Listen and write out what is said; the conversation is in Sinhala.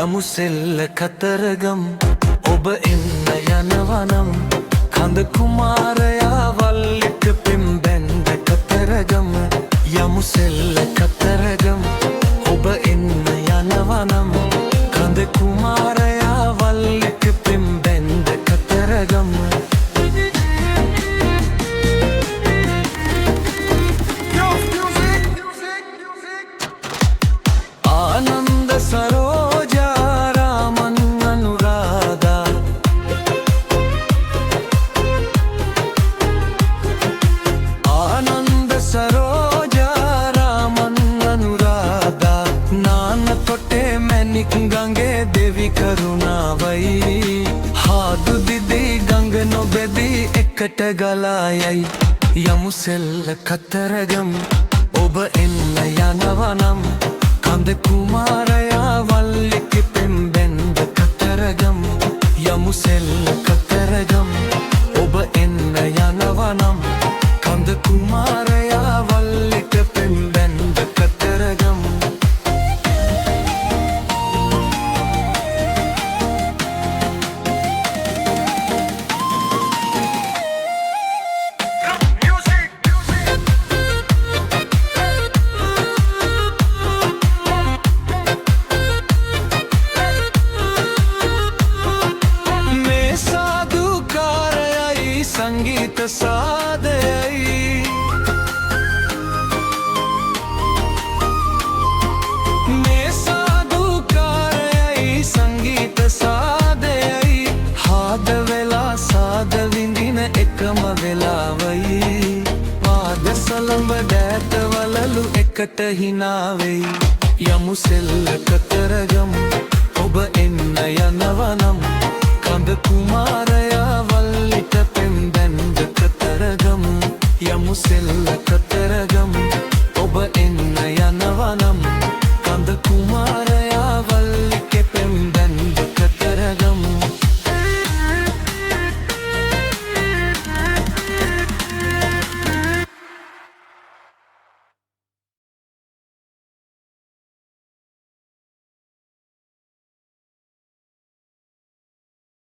යමු සෙල්ල කතරගම ඔබ එන්න යනවනම් කඳ කුමාරයා වල්ලිට පෙම් බැන්ද කතරගම යමු සෙල්ල කතරගම ඔබ එන්න යනවනම් කඳ කුමාරයා වල්ලිට පෙම් බැන්ද කතරගම ආනන්ද සරෝජා රාමන් අනුරාධා ආනන්ද සරෝජා රාමන් අනුරාධා නාන තොටේ මැණික් ගඟේ දෙවි කරුණාවයි හාදු දිදී ගඟ නොබෙදී එකට ගලා යයි යමු සෙල්ල කතරගම ඔබ එන්න යනවනම් කඳ කුමාරයා වල්ලිට පෙම් බැන්ද කතරගම යමු සෙල්ල කතරගම ඔබ එන්න යනවනම් කඳ කුමාරයා වල්ලිට පෙම් බැන්ද කතරගම संगीत सादयई में साधुकारयई संगीत सादयई हाद वेला साद विंदिन एकम वेलावई पाद सलंब डैत वललु එකට හිනාවෙයි යමු සෙල්ල කතරගම ඔබ එන්න යනවනම් කඳ කුමාරයා වල්ලිට පෙම් බැන්ද කතරගම යමු සෙල්ල